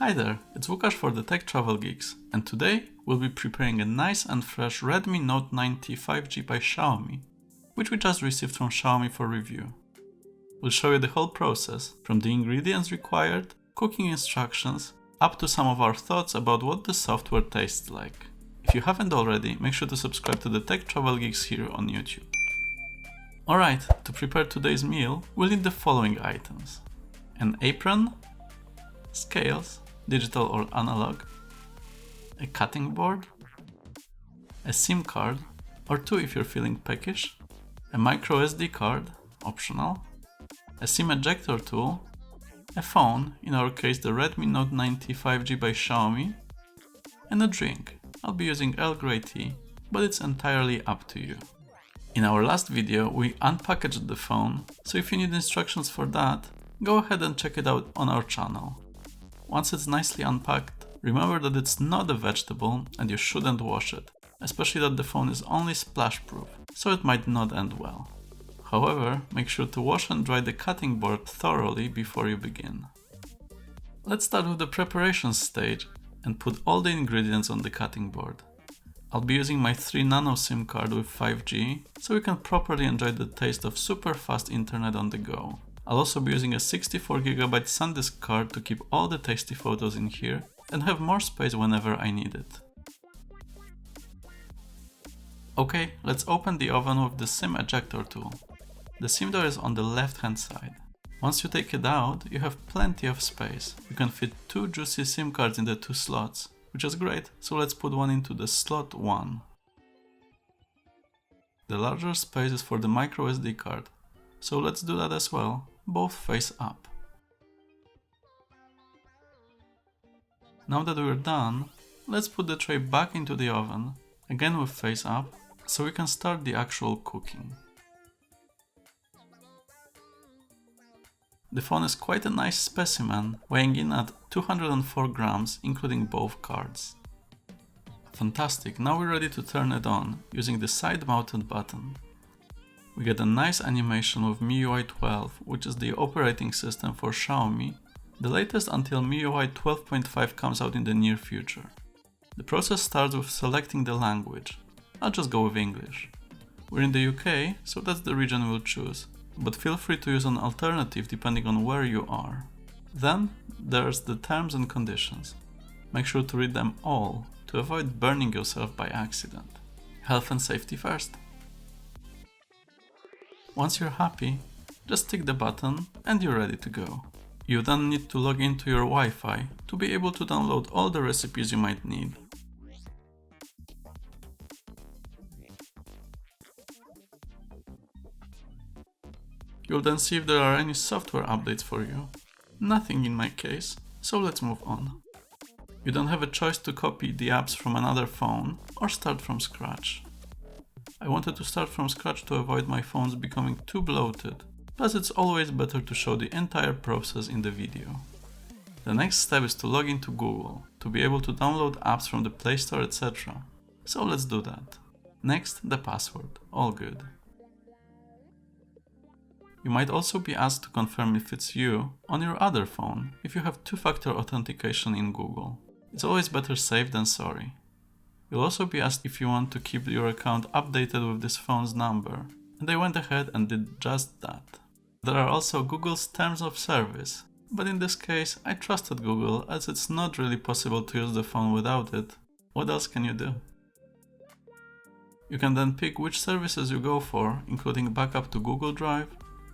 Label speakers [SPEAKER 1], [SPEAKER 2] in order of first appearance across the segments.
[SPEAKER 1] Hi there, it's Lukasz for the Tech Travel Geeks, and today we'll be preparing a nice and fresh Redmi Note 90 5G by Xiaomi, which we just received from Xiaomi for review. We'll show you the whole process, from the ingredients required, cooking instructions, up to some of our thoughts about what the software tastes like. If you haven't already, make sure to subscribe to the Tech Travel Geeks here on YouTube. Alright, to prepare today's meal, we'll need the following items: an apron, scales, digital or analog, a cutting board, a SIM card, or two if you're feeling peckish, a micro SD card, optional, a SIM ejector tool, a phone, in our case the Redmi Note 90 5G by Xiaomi, and a drink. I'll be using Earl Grey tea, but it's entirely up to you. In our last video we unpackaged the phone, so if you need instructions for that, go ahead and check it out on our channel. Once it's nicely unpacked, remember that it's not a vegetable and you shouldn't wash it, especially that the phone is only splash proof, so it might not end well. However, make sure to wash and dry the cutting board thoroughly before you begin. Let's start with the preparation stage and put all the ingredients on the cutting board. I'll be using my 3 nano SIM card with 5G, so we can properly enjoy the taste of super fast internet on the go. I'll also be using a 64GB SanDisk card to keep all the tasty photos in here and have more space whenever I need it. Okay, let's open the oven with the SIM ejector tool. The SIM door is on the left hand side. Once you take it out, you have plenty of space. You can fit 2 juicy SIM cards in the 2 slots, which is great, so let's put one into the slot 1. The larger space is for the micro SD card, so let's do that as well, both face up. Now that we're done, let's put the tray back into the oven, again with face up, so we can start the actual cooking. The phone is quite a nice specimen, weighing in at 204 grams, including both cards. Fantastic, now we're ready to turn it on, using the side-mounted button. We get a nice animation with MIUI 12, which is the operating system for Xiaomi, the latest until MIUI 12.5 comes out in the near future. The process starts with selecting the language. I'll just go with English. We're in the UK, so that's the region we'll choose, but feel free to use an alternative depending on where you are. Then there's the terms and conditions. Make sure to read them all to avoid burning yourself by accident. Health and safety first. Once you're happy, just tick the button and you're ready to go. You then need to log into your Wi-Fi to be able to download all the recipes you might need. You'll then see if there are any software updates for you. Nothing in my case, so let's move on. You don't have a choice to copy the apps from another phone or start from scratch. I wanted to start from scratch to avoid my phones becoming too bloated, plus it's always better to show the entire process in the video. The next step is to log into Google, to be able to download apps from the Play Store, etc. So let's do that. Next, the password, all good. You might also be asked to confirm if it's you on your other phone if you have two-factor authentication in Google. It's always better safe than sorry. You'll also be asked if you want to keep your account updated with this phone's number, and I went ahead and did just that. There are also Google's terms of service, but in this case I trusted Google as it's not really possible to use the phone without it. What else can you do? You can then pick which services you go for, including backup to Google Drive,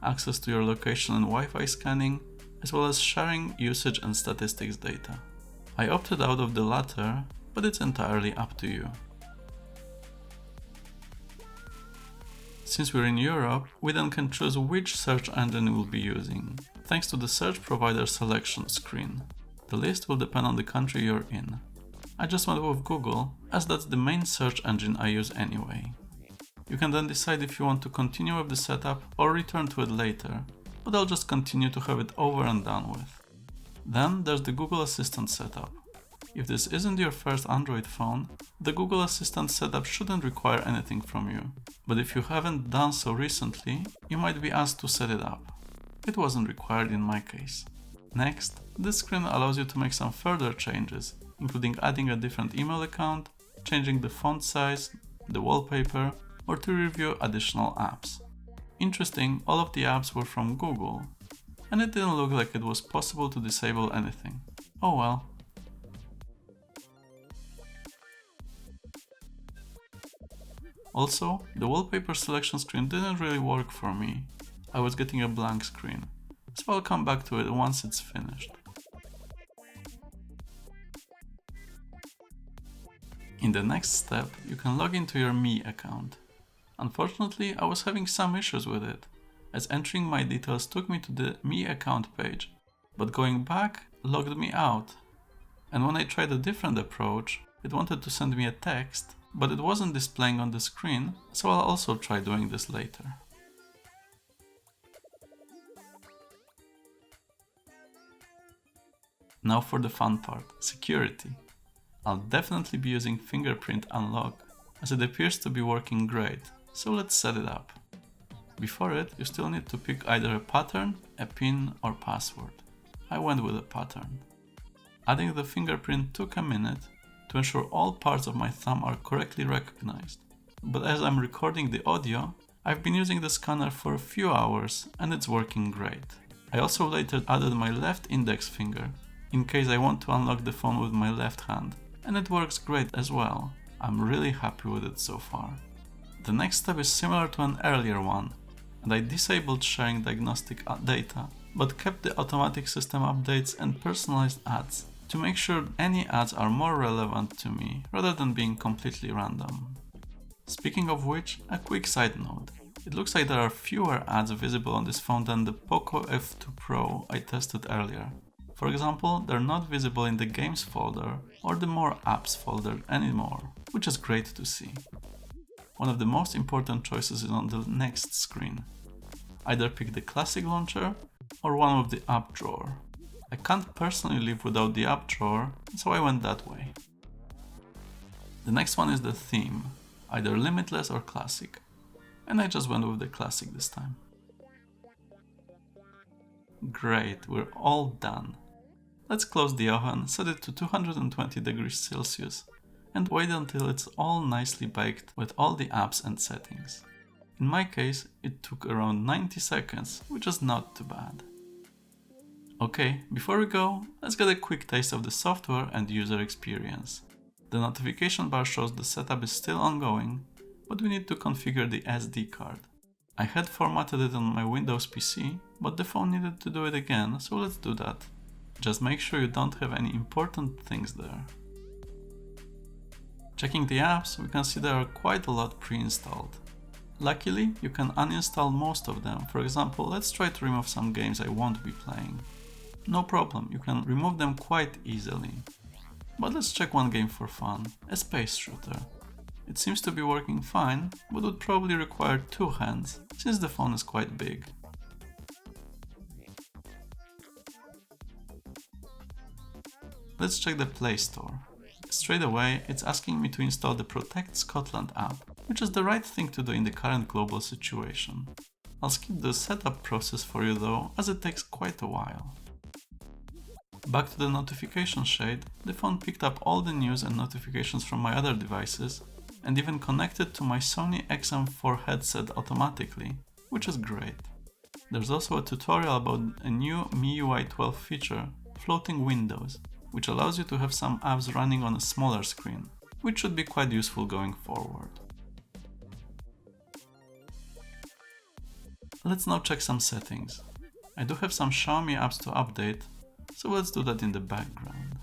[SPEAKER 1] access to your location and Wi-Fi scanning, as well as sharing usage and statistics data. I opted out of the latter, but it's entirely up to you. Since we're in Europe, we then can choose which search engine we'll be using, thanks to the search provider selection screen. The list will depend on the country you're in. I just went with Google, as that's the main search engine I use anyway. You can then decide if you want to continue with the setup or return to it later, but I'll just continue to have it over and done with. Then there's the Google Assistant setup. If this isn't your first Android phone, the Google Assistant setup shouldn't require anything from you, but if you haven't done so recently, you might be asked to set it up. It wasn't required in my case. Next, this screen allows you to make some further changes, including adding a different email account, changing the font size, the wallpaper, or to review additional apps. Interesting, all of the apps were from Google, and it didn't look like it was possible to disable anything. Oh well. Also, the wallpaper selection screen didn't really work for me. I was getting a blank screen, so I'll come back to it once it's finished. In the next step, you can log into your Me account. Unfortunately, I was having some issues with it, as entering my details took me to the Me account page, but going back logged me out. And when I tried a different approach, it wanted to send me a text, but it wasn't displaying on the screen, so I'll also try doing this later. Now for the fun part, security. I'll definitely be using fingerprint unlock, as it appears to be working great, so let's set it up. Before it, you still need to pick either a pattern, a pin, or password. I went with a pattern. Adding the fingerprint took a minute to ensure all parts of my thumb are correctly recognized. But as I'm recording the audio, I've been using the scanner for a few hours and it's working great. I also later added my left index finger, in case I want to unlock the phone with my left hand, and it works great as well. I'm really happy with it so far. The next step is similar to an earlier one, and I disabled sharing diagnostic data, but kept the automatic system updates and personalized ads to make sure any ads are more relevant to me rather than being completely random. Speaking of which, a quick side note. It looks like there are fewer ads visible on this phone than the Poco F2 Pro I tested earlier. For example, they're not visible in the Games folder or the More Apps folder anymore, which is great to see. One of the most important choices is on the next screen. Either pick the Classic launcher or one with the app drawer. I can't personally live without the app drawer, so I went that way. The next one is the theme, either Limitless or Classic, and I just went with the Classic this time. Great, we're all done. Let's close the oven, set it to 220 degrees Celsius, and wait until it's all nicely baked with all the apps and settings. In my case, it took around 90 seconds, which is not too bad. Okay, before we go, let's get a quick taste of the software and user experience. The notification bar shows the setup is still ongoing, but we need to configure the SD card. I had formatted it on my Windows PC, but the phone needed to do it again, so let's do that. Just make sure you don't have any important things there. Checking the apps, we can see there are quite a lot pre-installed. Luckily, you can uninstall most of them. For example, let's try to remove some games I won't be playing. No problem, you can remove them quite easily. But let's check one game for fun, a space shooter. It seems to be working fine, but would probably require two hands, since the phone is quite big. Let's check the Play Store. Straight away, it's asking me to install the Protect Scotland app, which is the right thing to do in the current global situation. I'll skip the setup process for you though, as it takes quite a while. Back to the notification shade, the phone picked up all the news and notifications from my other devices, and even connected to my Sony XM4 headset automatically, which is great. There's also a tutorial about a new MIUI 12 feature, Floating Windows, which allows you to have some apps running on a smaller screen, which should be quite useful going forward. Let's now check some settings. I do have some Xiaomi apps to update, so let's do that in the background.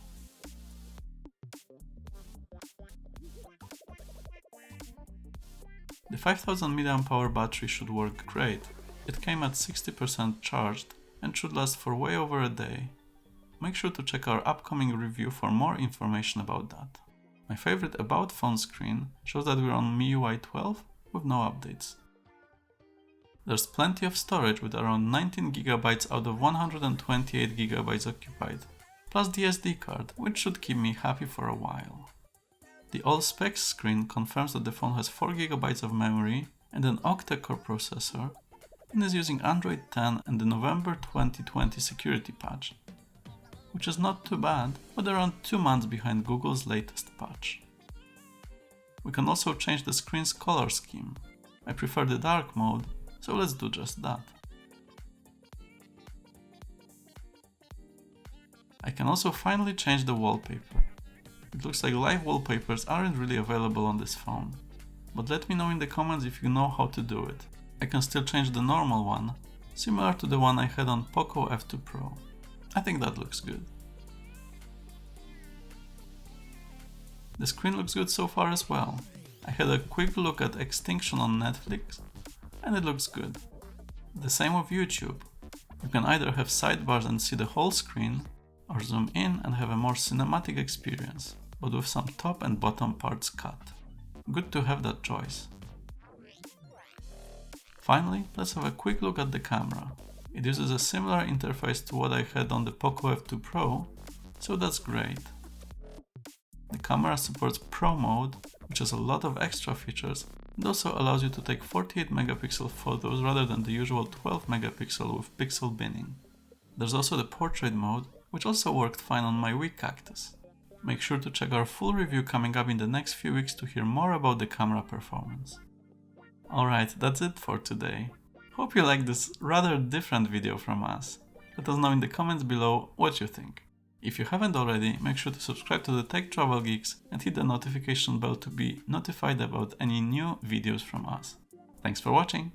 [SPEAKER 1] The 5000 mAh battery should work great. It came at 60% charged and should last for way over a day. Make sure to check our upcoming review for more information about that. My favorite About phone screen shows that we're on MIUI 12 with no updates. There's plenty of storage with around 19GB out of 128GB occupied, plus the SD card, which should keep me happy for a while. The All Specs screen confirms that the phone has 4GB of memory and an octa-core processor, and is using Android 10 and the November 2020 security patch, which is not too bad, but around 2 months behind Google's latest patch. We can also change the screen's color scheme. I prefer the dark mode, so let's do just that. I can also finally change the wallpaper. It looks like live wallpapers aren't really available on this phone, but let me know in the comments if you know how to do it. I can still change the normal one, similar to the one I had on Poco F2 Pro. I think that looks good. The screen looks good so far as well. I had a quick look at Extinction on Netflix, and it looks good. The same with YouTube. You can either have sidebars and see the whole screen, or zoom in and have a more cinematic experience, but with some top and bottom parts cut. Good to have that choice. Finally, let's have a quick look at the camera. It uses a similar interface to what I had on the Poco F2 Pro, so that's great. The camera supports Pro mode, which has a lot of extra features, and also allows you to take 48 megapixel photos rather than the usual 12 megapixel with pixel binning. There's also the portrait mode, which also worked fine on my Wii Cactus. Make sure to check our full review coming up in the next few weeks to hear more about the camera performance. Alright, that's it for today. Hope you liked this rather different video from us. Let us know in the comments below what you think. If you haven't already, make sure to subscribe to the Tech Travel Geeks and hit the notification bell to be notified about any new videos from us. Thanks for watching!